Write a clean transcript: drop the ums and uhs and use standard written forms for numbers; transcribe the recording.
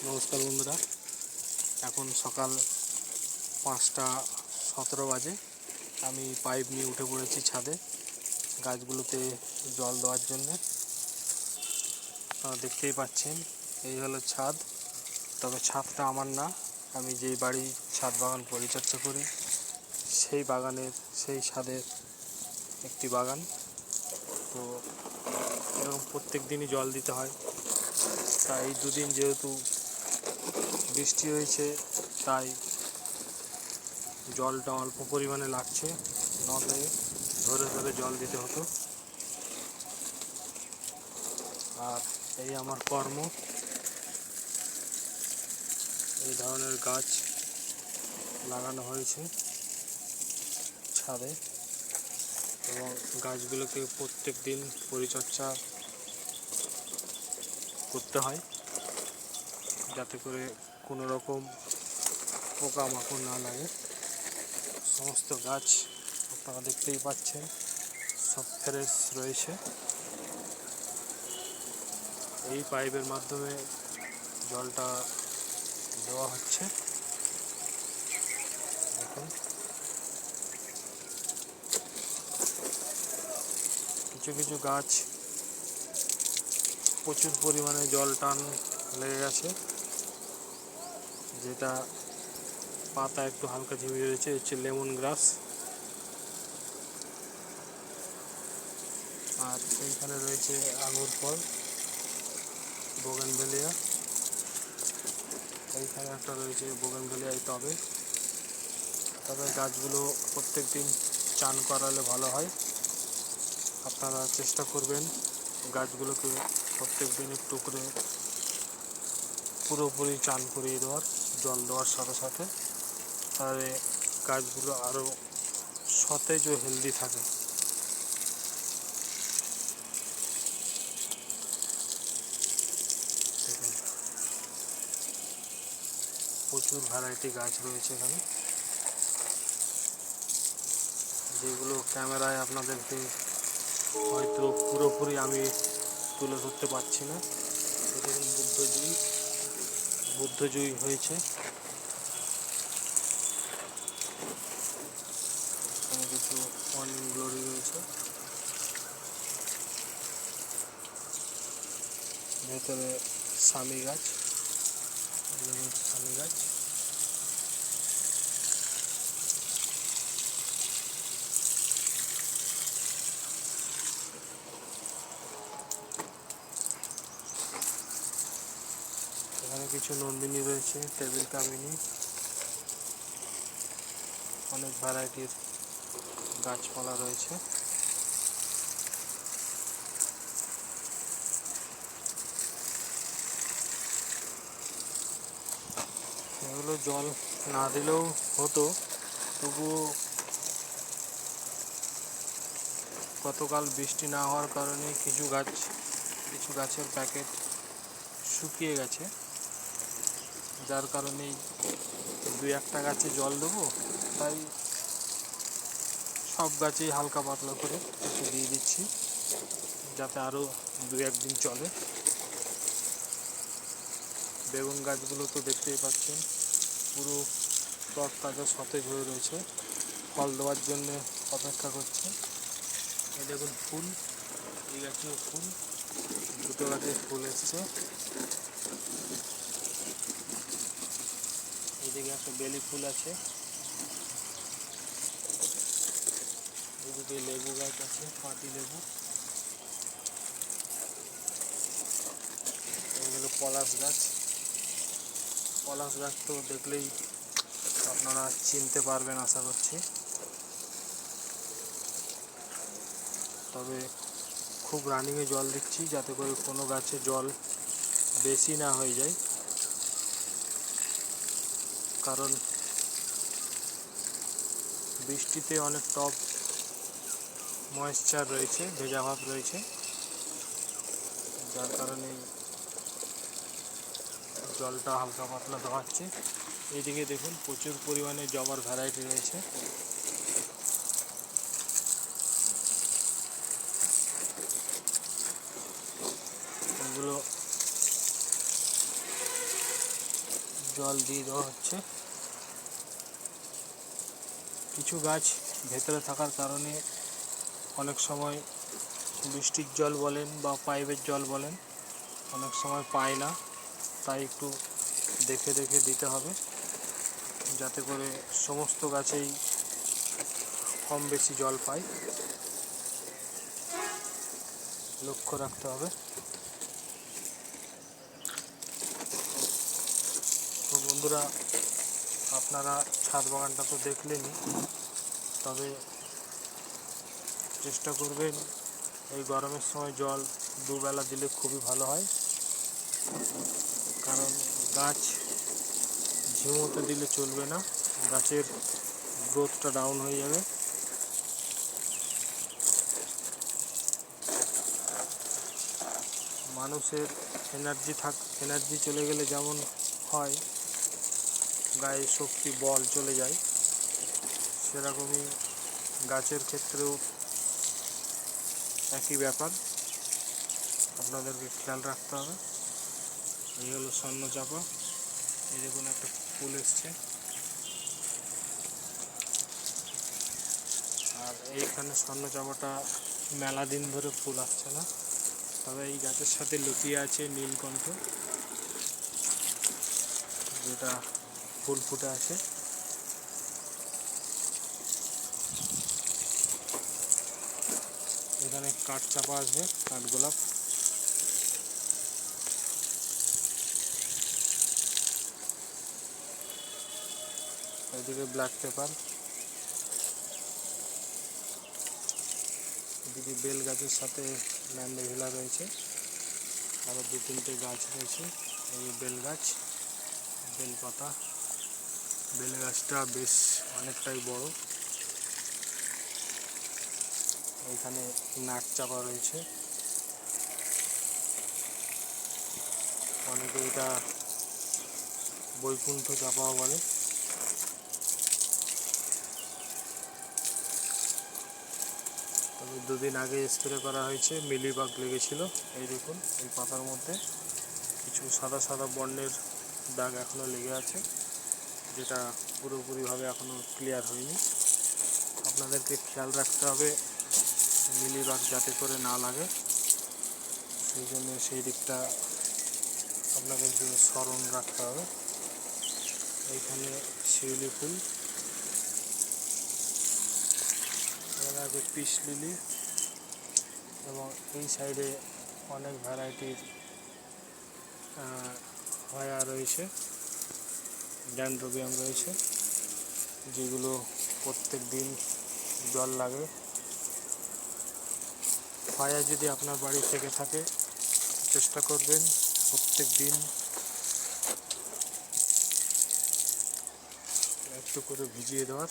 নমস্কার বন্ধুরা, এখন সকাল 5:17 বাজে। আমি পাইপ নিয়ে উঠে পড়েছি ছাদে গাছগুলোতে জল দেওয়ার জন্যে। দেখতেই পাচ্ছেন এই হলো ছাদ, তবে ছাদটা আমার না। আমি যেই বাড়ি ছাদ বাগান পরিচর্যা করি সেই ছাদের একটি বাগান। তো এরকম প্রত্যেক দিনই জল দিতে হয়। তাই এই দুদিন যেহেতু বৃষ্টি হয়েছে তাই জলটা অল্প পরিমাণে লাগছে, নলে ধরে ধরে জল দিতে হতো। আর এই আমার কর্ম। এই ধরনের গাছ লাগানো হয়েছে ছাদে এবং গাছগুলোকে প্রত্যেক দিন পরিচর্যা করতে হয় যাতে করে কোনো রকম পোকামাকড় না লাগে। সমস্ত গাছ আপনারা দেখতেই পাচ্ছেন সব ফ্রেশ রয়েছে। এই পাইপের মাধ্যমে জলটা দেওয়া হচ্ছে। দেখুন, কিছু কিছু গাছ প্রচুর পরিমাণে জল টান লেগে গেছে, যেটা পাতা একটু হালকা ঝিমিয়ে রয়েছে, হচ্ছে লেমন গ্রাস। আর এইখানে রয়েছে আঙুর ফল, বোগেনভেলিয়া। এইখানে একটা রয়েছে বোগেনভেলিয়া টবে। তবে গাছগুলো প্রত্যেক দিন চান করালে ভালো হয়। আপনারা চেষ্টা করবেন গাছগুলোকে প্রত্যেক দিন একটু করে পুরোপুরি চান করিয়ে দেওয়ার, জল দেওয়ার সাথে সাথে। তাহলে গাছগুলো আরও সতেজ ও হেলদি থাকে। দেখুন, প্রচুর ভ্যারাইটি গাছ রয়েছে এখানে, যেগুলো ক্যামেরায় আপনাদেরকে হয়তো পুরোপুরি আমি তুলে ধরতে পারছি না। দেখুন, বুদ্ধজয়ী হয়েছে। এখানে কিছু মর্নিং গ্লোরি রয়েছে। ভেতরে স্বামী গাছ, স্বামী গাছ। এখানে কিছু নন্দিনী রয়েছে, টেবিল কামিনী, অনেক ভ্যারাইটির গাছপালা রয়েছে। এগুলো জল না দিলেও হতো, তবুও গতকাল বৃষ্টি না হওয়ার কারণে কিছু গাছের প্যাকেট শুকিয়ে গেছে, যার কারণেই দু একটা গাছে জল দেবো, তাই সব গাছেই হালকা পাতলা করে একটু দিয়ে দিচ্ছি, যাতে আরও দু একদিন চলে। বেগুন গাছগুলো তো দেখতেই পাচ্ছেন পুরো তরতাজা সতেজ হয়ে রয়েছে, ফল দেওয়ার জন্য অপেক্ষা করছে। এই দেখুন ফুল, এই গাছেও ফুল, দুটো গাছে ফুল এসছে। এইদিকে একটা বেলি ফুল আছে, এদিকে লেবু গাছ আছে, পাতি লেবু। এগুলো পলাশ গাছ। পলাশ গাছ তো দেখলেই আপনারা চিনতে পারবেন আশা করছি। তবে খুব রানিংয়ে জল দিচ্ছি যাতে করে কোনো গাছে জল বেশি না হয়ে যায়, কারণ বৃষ্টিতে অনেক টব ময়েশ্চার রয়েছে, ভেজা ভাব রয়েছে, যার কারণে জলটা হালকা পাতলা দেওয়া হচ্ছে। এইদিকে দেখুন প্রচুর পরিমাণে জবার ভ্যারাইটি রয়েছে। এগুলো জল দিয়ে দেওয়া হচ্ছে। কিছু গাছ ভেতরে থাকার কারণে অনেক সময় বৃষ্টির জল বলেন বা পাইপের জল বলেন অনেক সময় পায় না, তাই একটু দেখে দেখে দিতে হবে, যাতে করে সমস্ত গাছেই কম বেশি জল পায়, লক্ষ্য রাখতে হবে। তো বন্ধুরা, আপনারা ছাদ বাগানটা তো দেখলেনই, তবে চেষ্টা করবেন এই গরমের সময় জল দুবেলা দিলে খুবই ভালো হয়, কারণ গাছ ঝিমোতে দিলে চলবে না, গাছের গ্রোথটা ডাউন হয়ে যাবে। মানুষের এনার্জি চলে গেলে যেমন হয়, গায়ে শক্তি বল চলে যায়, সেরকমই গাছের ক্ষেত্রেও একই ব্যাপার, আপনাদেরকে খেয়াল রাখতে হবে। এই হলো স্বর্ণচাপা, এই দেখুন একটা ফুল এসছে, আর এইখানে স্বর্ণচাপাটা মেলা দিন ধরে ফুল আসছে না, তবে এই গাছের সাথে লুকিয়ে আছে নীলকণ্ঠ, যেটা ফুল ফুটে আছে। এখানে কাঠচাপা আসবে, কাঠগোলাপ, এদিকে ব্ল্যাক পেপার, এদিকে বেল গাছের সাথে ম্যান্ডেভিলা রয়েছে, আরও 2-3টে গাছ রয়েছে। এই বেল গাছ, বেল পাতা, বেল গাছটা বেশ অনেকটাই বড়। এখানে নাক চাপা রয়েছে, অনেকে এটা বৈকুণ্ঠ চাপাও বলে। তবে 2 দিন আগে স্প্রে করা হয়েছে, মিলিবাগ লেগেছিল। এই দেখুন এই পাতার মধ্যে কিছু সাদা সাদা বর্ণের দাগ এখনও লেগে আছে, যেটা পুরোপুরিভাবে এখনও ক্লিয়ার হয়নি। আপনাদেরকে খেয়াল রাখতে হবে মিলিবাগ যাতে করে না লাগে, সেই জন্য সেই দিকটা আপনাদেরকে স্মরণ রাখতে হবে। এইখানে শিউলি ফুল, এখানে আছে পিস লিলি, এবং এই সাইডে অনেক ভ্যারাইটির হয়া রয়েছে, ড্যান্ড্রোবিয়াম রয়েছে, যেগুলো প্রত্যেক দিন জল লাগে। হয়া যদি আপনার বাড়ি থেকে থাকে, চেষ্টা করবেন প্রত্যেক দিন একটু করে ভিজিয়ে দেওয়ার।